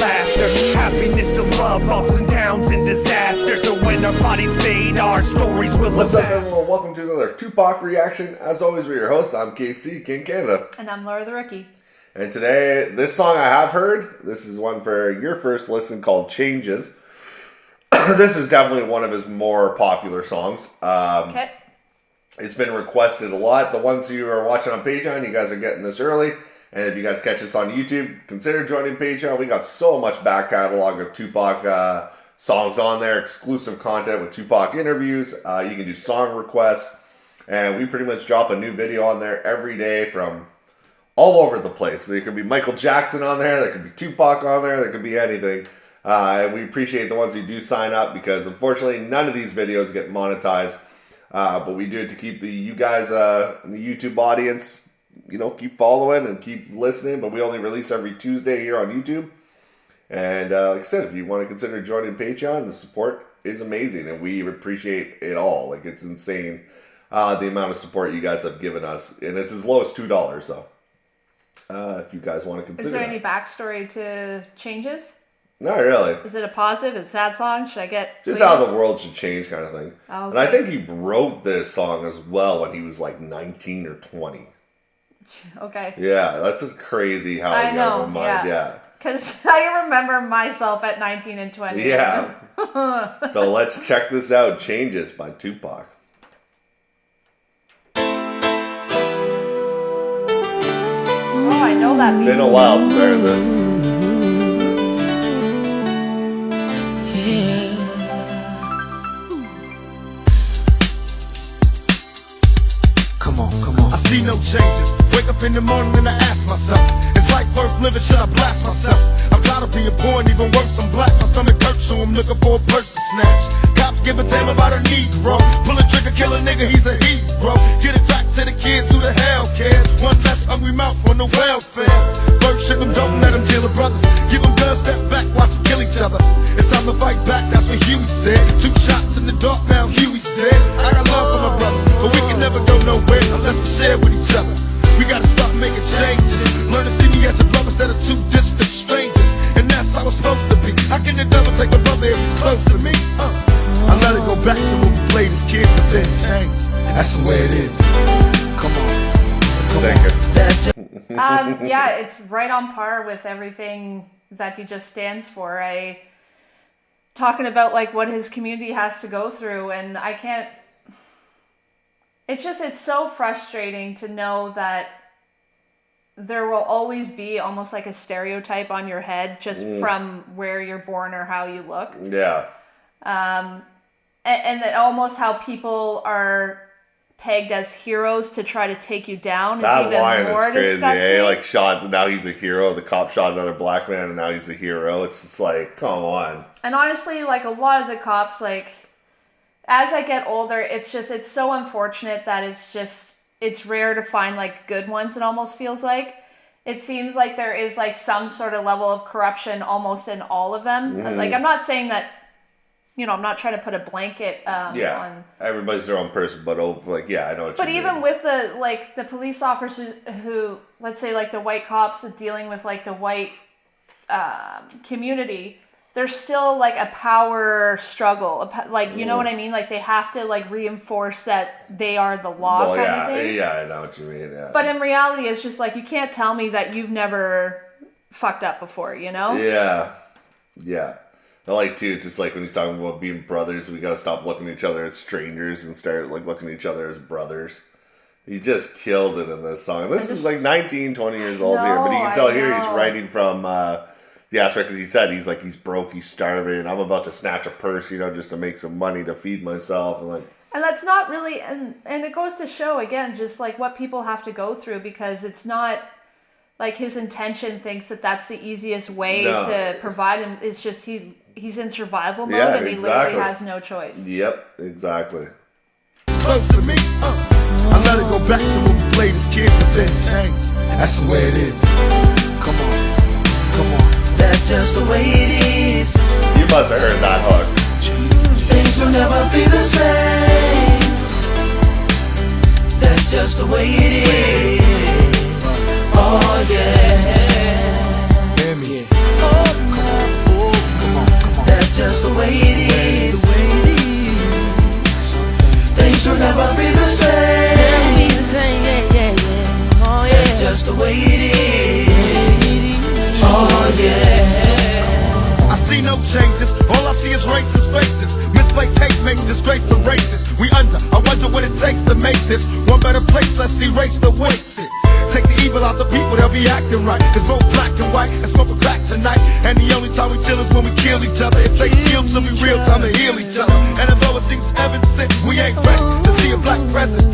laughter, happiness to love, ups and downs and disaster. So when our bodies fade, our stories will live. What's up, everyone? Welcome to another Tupac reaction. As always, we're your hosts. I'm KC, KingCanada. And I'm Laura the Rookie. And today, this song I have heard, this is one for your first listen called Changes. This is definitely one of his more popular songs. Okay. It's been requested a lot. The ones who are watching on Patreon, you guys are getting this early. And if you guys catch us on YouTube, consider joining Patreon. We got so much back catalog of Tupac songs on there, exclusive content with Tupac interviews. You can do song requests. And we pretty much drop a new video on there every day from all over the place. There could be Michael Jackson on there. There could be Tupac on there. There could be anything. And we appreciate the ones who do sign up because unfortunately none of these videos get monetized. But we do it to keep you guys in the YouTube audience, keep following and keep listening. But we only release every Tuesday here on YouTube. And like I said, if you want to consider joining Patreon, the support is amazing. And we appreciate it all. Like, it's insane the amount of support you guys have given us. And it's as low as $2. So if you guys want to consider Is there any backstory to Changes? Not really. Is it a positive, a sad song? Should I get... Just how the world should change kind of thing. Oh, okay. And I think he wrote this song as well when he was like 19 or 20. Okay. Yeah, that's just crazy how I know, mind. Yeah. Because I remember myself at 19 and 20. Yeah. So let's check this out. Changes by Tupac. Oh, I know that beat. Been a while since I heard this. I see no changes. Wake up in the morning and I ask myself, is life worth living? Should I blast myself? I'm tired of being poor and even worse, I'm black. My stomach hurts, so I'm looking for a purse to snatch. Cops give a damn about a Negro. Pull a trigger, kill a nigga, he's a hero. Get it back to the kids who the hell cares. One less hungry mouth on the welfare. First ship them, don't let them deal with brothers. Give them guns, step back, watch them kill each other. It's time to fight back, that's what Huey said. 2 shots in the dark, now Huey's dead. I got love for my brothers, but we can never go nowhere unless we share with each other. We gotta start making changes. Learn to see me as a brother instead of 2 distant strangers. And that's how it's supposed to be. How can the devil take a brother if he's close to me? I let it go back to when we played as kids, but then changed. That's the way it is. Come on. Yeah, it's right on par with everything that he just stands for. Talking about like what his community has to go through, and I can't. It's so frustrating to know that there will always be almost like a stereotype on your head just from where you're born or how you look. Yeah. And that almost how people are pegged as heroes to try to take you down is That even line more is crazy. disgusting. Eh? Like, shot, now he's a hero. The cop shot another black man and now he's a hero. It's just like, come on. And honestly, like, a lot of the cops, like, as I get older, it's so unfortunate that it's rare to find like good ones. It almost feels like it seems like there is like some sort of level of corruption almost in all of them. Like, I'm not saying that, I'm not trying to put a blanket on everybody's their own person, but I know what you mean. But even with the police officers who, let's say like the white cops dealing with like the white community, there's still like a power struggle, like, you know what I mean? Like, they have to like reinforce that they are the law kind of thing. Yeah, I know what you mean. Yeah. But in reality, it's just like, you can't tell me that you've never fucked up before, Yeah. I like too, just like when he's talking about being brothers, we gotta stop looking at each other as strangers and start like looking at each other as brothers. He just kills it in this song. This is like 19, 20 years old here, but you can tell here he's writing from the aspect, because he said he's broke, he's starving. I'm about to snatch a purse, just to make some money to feed myself, and that's not really, and it goes to show again just like what people have to go through, because it's not like his intention thinks that that's the easiest way to provide him. It's just he's in survival mode, and he literally has no choice. Yep, exactly. Close to me, I let it go back to when we played as kids, but then changed. That's the way it is. Come on. That's just the way it is. You must have heard that hook. Things will never be the same. That's just the way it is. Oh yeah. Hear me. Oh, come on. just the way it is. Things will never be the same. That's just the way it is. Oh yeah. I see no changes, all I see is racist faces. Misplaced hate makes disgrace to races. We under, I wonder what it takes to make this one better place. Let's erase the wasted. Take the evil out the people, they'll be acting right. Cause both black and white and smoke a crack tonight. And the only time we chill is when we kill each other. It takes skill to be real time to heal each other. And although it seems evident, we ain't ready to see a black president.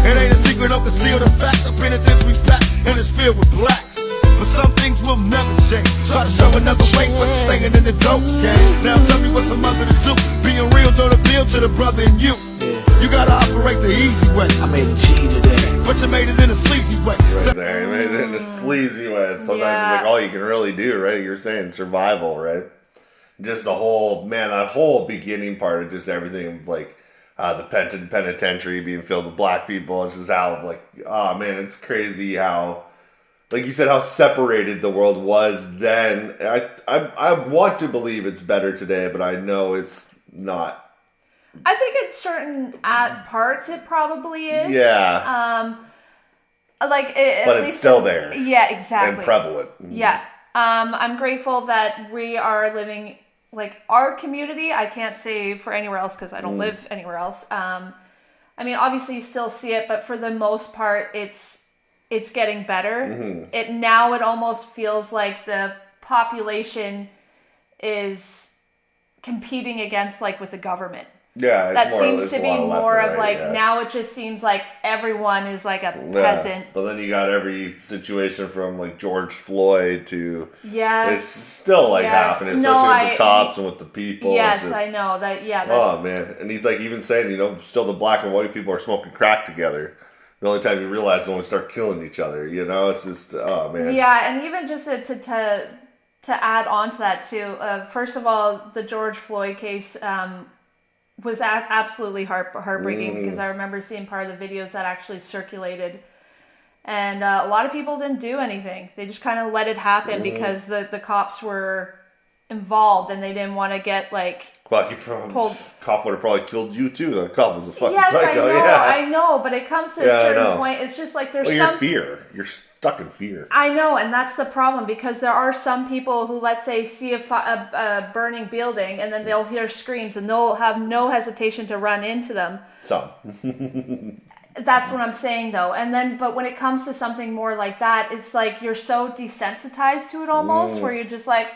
It ain't a secret, don't conceal the fact. The penitentiary's packed and it's filled with blacks. But some things will never change. Try to show another way, but it's staying in the dope game. Now tell me what's a mother to do. Being real don't appeal to the brother in you. You gotta operate the easy way. I made a G today, but you made it in a sleazy way. Right there, you made it in a sleazy way. Sometimes it's like all you can really do, right? You're saying survival, right? Just the whole, man, that whole beginning part of just everything, like the penitentiary being filled with black people. It's just how, like, oh man, it's crazy how, like you said, how separated the world was then. I want to believe it's better today, but I know it's not. I think it's certain at parts it probably is. Yeah. Like, but it's still there. Yeah, exactly. And prevalent. Yeah. I'm grateful that we are living, like, our community. I can't say for anywhere else because I don't live anywhere else. I mean, obviously you still see it, but for the most part, it's getting better. It almost feels like the population is competing against, like, with the government. Yeah, that seems to be more of like, now it just seems like everyone is like a peasant. But then you got every situation from like George Floyd to it's yes, still like happening, especially with the cops and with the people. Yes, just, I know that. Yeah. Oh man, and he's like even saying, you know, still the black and white people are smoking crack together. The only time you realize is when we start killing each other. You know, it's just oh man. Yeah, and even just to add on to that too. First of all, the George Floyd case. Was absolutely heartbreaking because I remember seeing part of the videos that actually circulated, and a lot of people didn't do anything. They just kind of let it happen because the cops were involved and they didn't want to get like pulled. Cop would have probably killed you too. The cop was a fucking yes, psycho. I know, but it comes to a certain point. It's just like there's some fear. You're stuck in fear. I know, and that's the problem because there are some people who, let's say, see a burning building and then they'll hear screams and they'll have no hesitation to run into them. Some. That's what I'm saying, though. And then, but when it comes to something more like that, it's like you're so desensitized to it almost, where you're just like,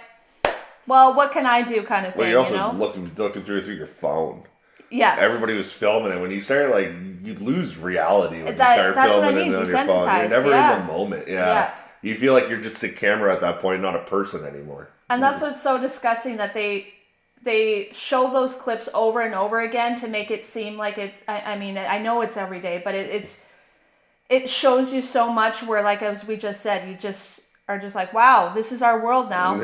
well, what can I do, kind of thing. Well, you're also looking through your phone. Yes. Everybody was filming it. When you start, like, you lose reality when you start filming it on your phone. You're never in the moment. Yeah. You feel like you're just a camera at that point, not a person anymore. And that's what's so disgusting, that they show those clips over and over again to make it seem like it's, I mean, I know it's every day, but it shows you so much where, like, as we just said, you just are just like, wow, this is our world now.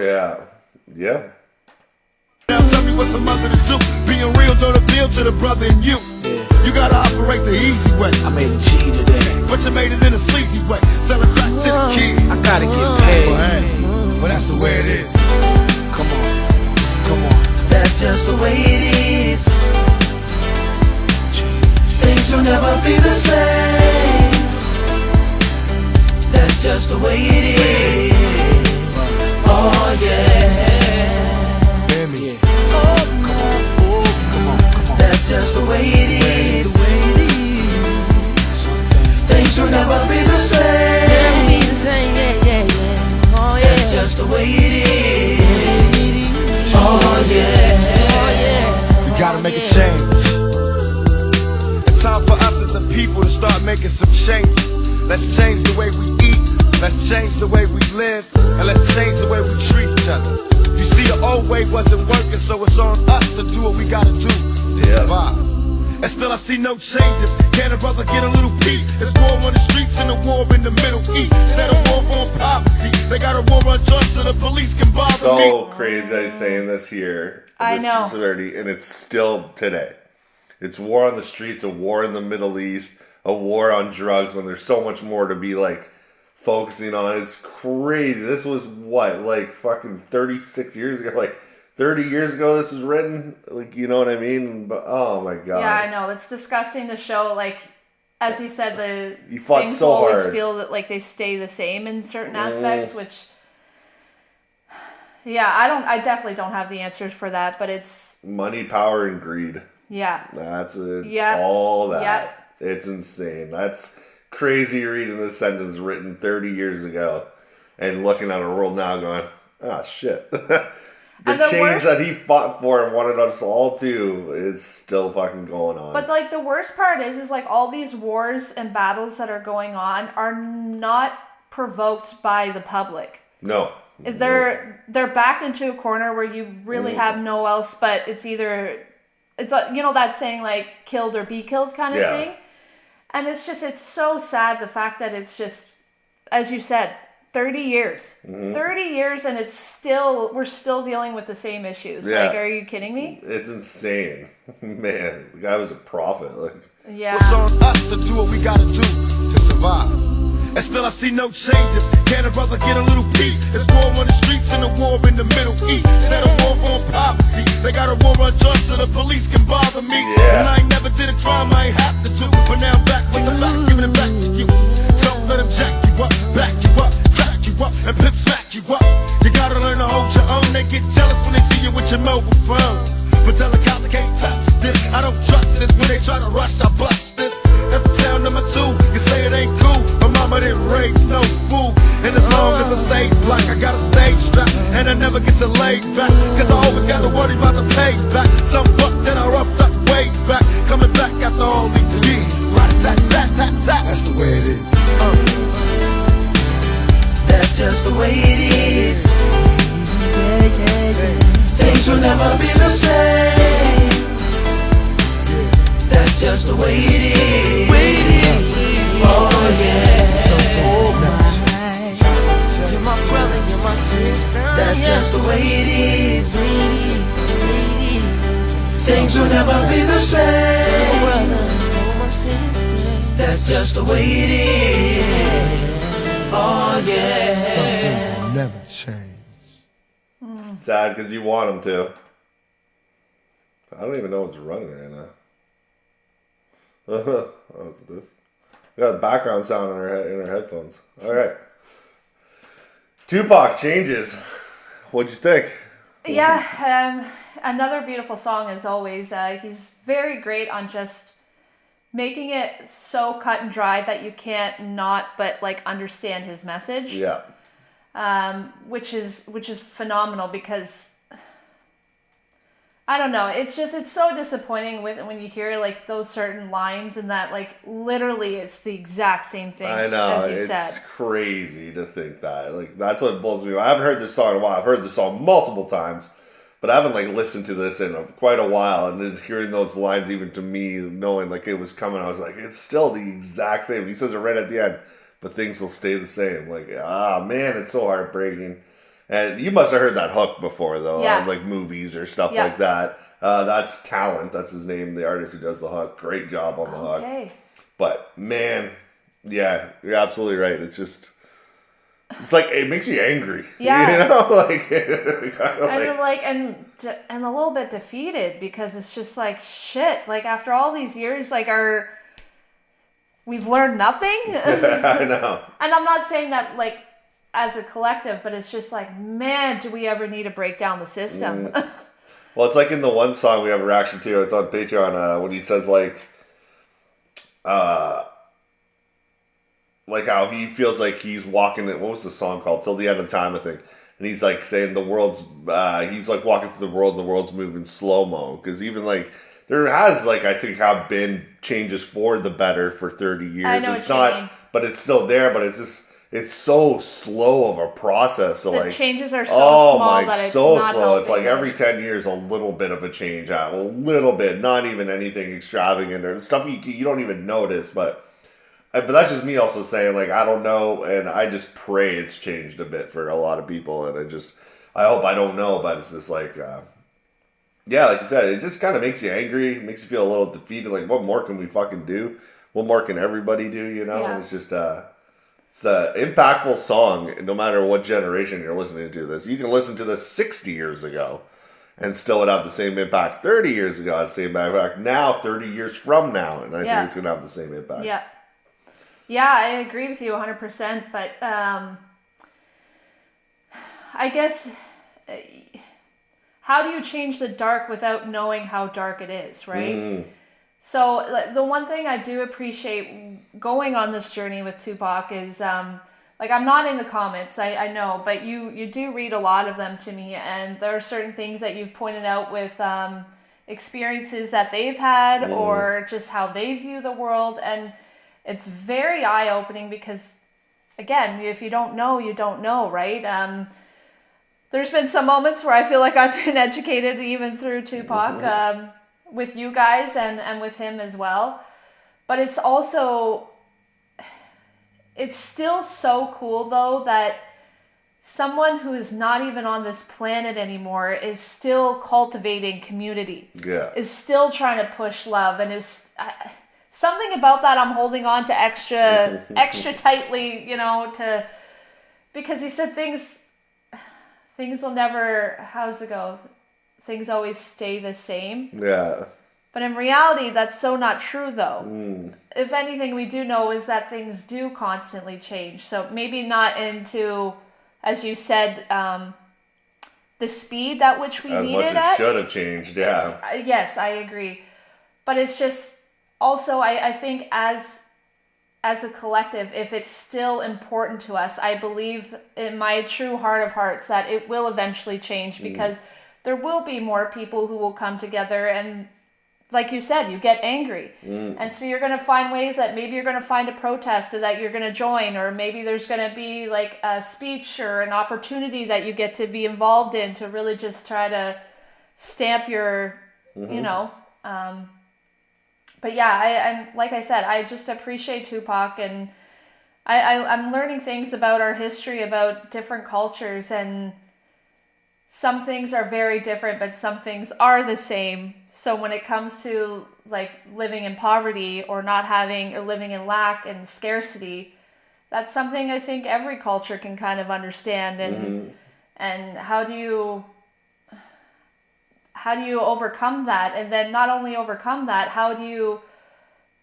Yeah. Now tell me what's a mother to do. Being real don't appeal to the brother in you. You gotta operate the easy way. I made a G today, but you made it in a sleazy way. Sell it back to the kid. I gotta get paid. Well, that's the way it is. Come on. That's just the way it is. Things will never be the same. That's just the way it is. Oh yeah. That's just the way it is. Things will never be the same. That's just the way it is. Oh yeah. We gotta make a change. It's time for us as a people to start making some changes. Let's change the way we eat. Let's change the way we live. And let's change the way we treat each other. You see, the old way wasn't working, so it's on us to do what we gotta do to survive. And still I see no changes. Can a brother get a little peace? It's war on the streets and a war in the Middle East. Instead of war on poverty, they got a war on drugs so the police can bother me. So crazy that he's saying this here. I know. And it's still today. It's war on the streets, a war in the Middle East, a war on drugs, when there's so much more to be like focusing on. It's crazy. This was what, like fucking 36 years ago, like 30 years ago this was written, like, you know what I mean? But oh my god. Yeah, I know. It's disgusting to show, like, as he said, you fought things so always hard. feel that like they stay the same in certain aspects, which I definitely don't have the answers for that, but it's money, power, and greed. Yeah. That's it. It's all that. Yep. It's insane. That's crazy reading this sentence written 30 years ago and looking at our world now going, ah, shit. The change that he fought for and wanted us all to is still fucking going on. But, like, the worst part is like all these wars and battles that are going on are not provoked by the public. No. They're backed into a corner where you really have no else, but it's either, it's you know that saying, like, killed or be killed kind of thing? And it's so sad, the fact that it's just, as you said, 30 years. 30 years and we're still dealing with the same issues. Yeah. Like, are you kidding me? It's insane. Man, the guy was a prophet. Like, yeah. It's on us to do what we gotta do to survive. And still I see no changes. Can a brother get a little peace? It's war on the streets and a war in the Middle East. Instead of war on poverty, they got a war on drugs so the police can bother me. And I ain't never did a crime I ain't have to do. But now I'm back with the facts, giving it back to you. Don't let them jack you up, back you up, crack you up, and pimp smack you up. You gotta learn to hold your own. They get jealous when they see you with your mobile phone. But tell the cops I can't touch this. I don't trust this. When they try to rush, I bust this. That's the sound number 2. You say it ain't cool. My mama didn't raise no fool. And as long as I stay black, I got a stage strap. And I never get to lay back. Cause I always got to worry about the payback. Some buck that I roughed up way back. Coming back after all these years. Rat-a-tat-tat-tat-tat. That's the way it is. That's just the way it is. Things will never be the same. That's just the way it is. Oh yeah. You're my brother, you're my sister. That's just the way it is. Things will never be the same. That's just the way it is. Oh yeah. Something will never change. sad because you want them to. I don't even know what's running right now. What's this? We got background sound in our headphones. All right. Tupac changes. What'd you think? Yeah, another beautiful song as always. He's very great on just making it so cut and dry that you can't not but like understand his message. Yeah. Which is phenomenal because I don't know, it's so disappointing when you hear like those certain lines and that like literally it's the exact same thing. I know, as you it's said. crazy to think that. Like that's what blows me away. I haven't heard this song in a while. I've heard this song multiple times, but I haven't like listened to this in quite a while. And just hearing those lines, even to me, knowing like it was coming, I was like, it's still the exact same. He says it right at the end, but things will stay the same. Like, man, it's so heartbreaking. And you must have heard that hook before, though, yeah. on like movies or stuff like that. That's Talent. That's his name, the artist who does the hook. Great job on the hook. But man, yeah, you're absolutely right. It's just, it's like it makes you angry. Yeah, you know, like and a little bit defeated because it's just like shit. Like after all these years, like we've learned nothing. I know. And I'm not saying that like as a collective, but it's just like, man, do we ever need to break down the system? Well, it's like in the one song we have a reaction to. It's on Patreon when he says like how he feels like he's walking. What was the song called? Till the End of Time, I think. And he's like saying the world's. He's like walking through the world. And the world's moving slow mo because even like there has like I think have been changes for the better for 30 years. I know it's what you not, mean. but it's still there. But it's just. It's so slow of a process. So the like changes are so small that it's so not slow. It's like helping every 10 years, a little bit of a change out, a little bit, not even anything extravagant or stuff you don't even notice. But that's just me also saying like I don't know, and I just pray it's changed a bit for a lot of people, and I hope I don't know, but it's just like yeah, like you said, it just kind of makes you angry, makes you feel a little defeated. Like what more can we fucking do? What more can everybody do? You know, Yeah. It's just it's an impactful song, no matter what generation you're listening to this. You can listen to this 60 years ago, and still would have the same impact 30 years ago, has the same impact now, 30 years from now, and I think it's going to have the same impact. Yeah. Yeah, I agree with you 100%, but I guess, how do you change the dark without knowing how dark it is, right? So the one thing I do appreciate going on this journey with Tupac is, like, I'm not in the comments, I know, but you do read a lot of them to me, and there are certain things that you've pointed out with experiences that they've had or just how they view the world, and it's very eye-opening because, again, if you don't know, you don't know, right? There's been some moments where I feel like I've been educated even through Tupac, with you guys and with him as well. But it's also, it's still so cool though that someone who is not even on this planet anymore is still cultivating community. Yeah. Is still trying to push love, and is something about that I'm holding on to extra tightly, you know, because he said things will never, how does it go? Things always stay the same. Yeah. But in reality, that's so not true, though. If anything, we do know is that things do constantly change. So maybe not into, as you said, the speed at which we needed it. As much as should have changed, yeah. Yes, I agree. But it's just, also, I think as a collective, if it's still important to us, I believe in my true heart of hearts that it will eventually change, because there will be more people who will come together, and like you said, you get angry. And so you're going to find ways that maybe you're going to find a protest that you're going to join, or maybe there's going to be like a speech or an opportunity that you get to be involved in to really just try to stamp your, you know, but yeah, I'm like I said, I just appreciate Tupac, and I'm learning things about our history, about different cultures, and some things are very different, but some things are the same. So when it comes to like living in poverty or not having, or living in lack and scarcity, that's something I think every culture can kind of understand. And how do you overcome that? And then not only overcome that, how do you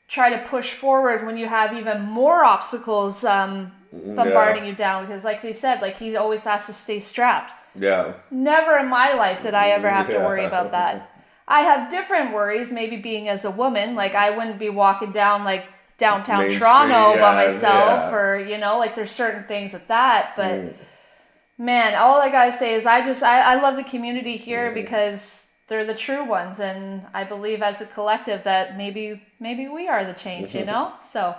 try to push forward when you have even more obstacles bombarding you down? Because like they said, like he always has to stay strapped. Yeah. Never in my life did I ever have to worry about that. I have different worries, maybe being as a woman. Like I wouldn't be walking down like downtown Main Toronto Street, by myself, yeah. or, you know, like there's certain things with that. But man, all I gotta say is I love the community here because they're the true ones, and I believe as a collective that maybe we are the change, you know? So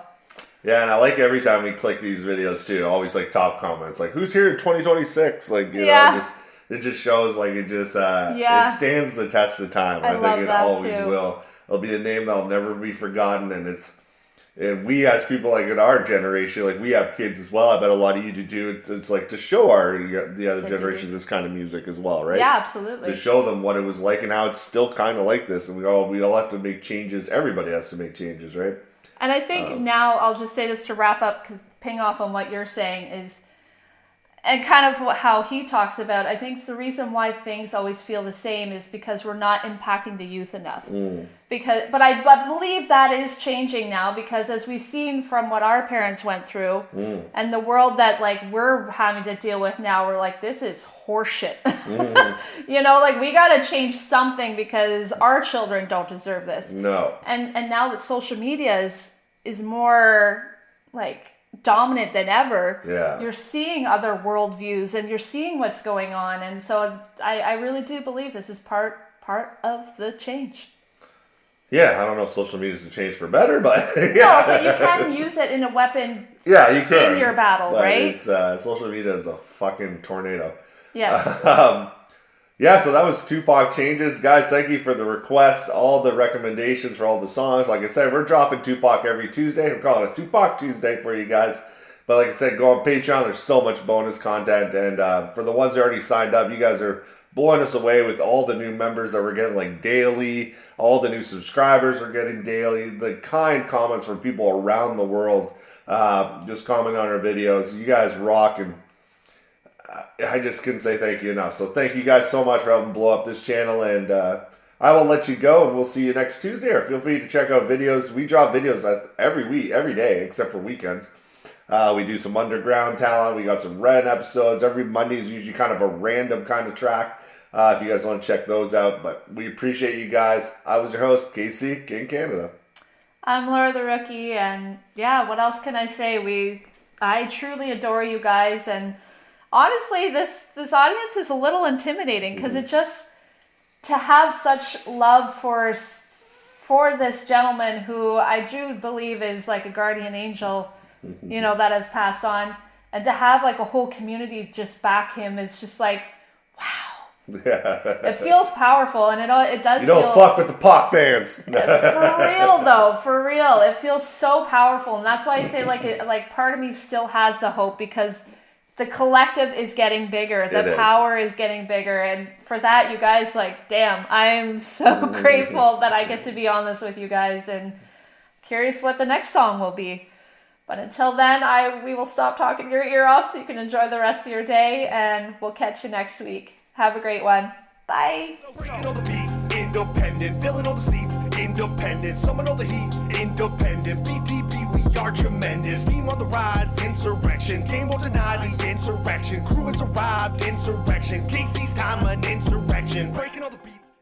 yeah, and I like every time we click these videos too, always like top comments, like who's here in 2026? Like, you know, it just shows like it just it stands the test of time. I think it always will. It'll be a name that'll never be forgotten, and we as people like in our generation, like we have kids as well. I bet a lot of you do. It's like to show the other generation this kind of music as well, right? Yeah, absolutely. To show them what it was like and how it's still kind of like this, and we all have to make changes. Everybody has to make changes, right? And I think now I'll just say this to wrap up, because ping off on what you're saying is, and kind of how he talks about, I think the reason why things always feel the same is because we're not impacting the youth enough. But I believe that is changing now, because as we've seen from what our parents went through and the world that like we're having to deal with now, we're like, this is horseshit. You know, like we got to change something because our children don't deserve this. No. And now that social media is more like dominant than ever, you're seeing other worldviews and you're seeing what's going on, and so I really do believe this is part of the change. Yeah, I don't know if social media is a change for better, but No, but you can use it in a weapon. Yeah, you can in your battle, but right? It's social media is a fucking tornado. Yes. Yeah, so that was Tupac Changes. Guys, thank you for the request, all the recommendations for all the songs. Like I said, we're dropping Tupac every Tuesday. We're calling it Tupac Tuesday for you guys. But like I said, go on Patreon. There's so much bonus content. And for the ones that already signed up, you guys are blowing us away with all the new members that we're getting like daily. All the new subscribers are getting daily. The kind comments from people around the world just commenting on our videos. You guys rock, and I just couldn't say thank you enough. So thank you guys so much for helping blow up this channel, and I will let you go, and we'll see you next Tuesday. Or feel free to check out videos. We drop videos every week, every day, except for weekends. We do some underground talent. We got some Ren episodes. Every Monday is usually kind of a random kind of track. If you guys want to check those out. But we appreciate you guys. I was your host, Casey, KingCanada. I'm Laura the Rookie, and yeah, what else can I say? I truly adore you guys, and honestly, this audience is a little intimidating because it just, to have such love for this gentleman who I do believe is like a guardian angel, you know, that has passed on, and to have like a whole community just back him is just like, wow. It feels powerful, and it does. You don't fuck with the Pac fans. For real though, for real, it feels so powerful, and that's why I say like part of me still has the hope, because the collective is getting bigger, the power is getting bigger, and for that, you guys, like, damn, I am so grateful that I get to be on this with you guys, and curious what the next song will be. But until then, we will stop talking your ear off so you can enjoy the rest of your day, and we'll catch you next week. Have a great one. Bye. Breaking all the beats, independent. Filling all the seats, independent. Summon all the heat, independent. BTB, we are tremendous. Team on the rise, insurrection. Game won't deny the insurrection. Crew has arrived, insurrection. Casey's time, an insurrection. Breaking all the beats.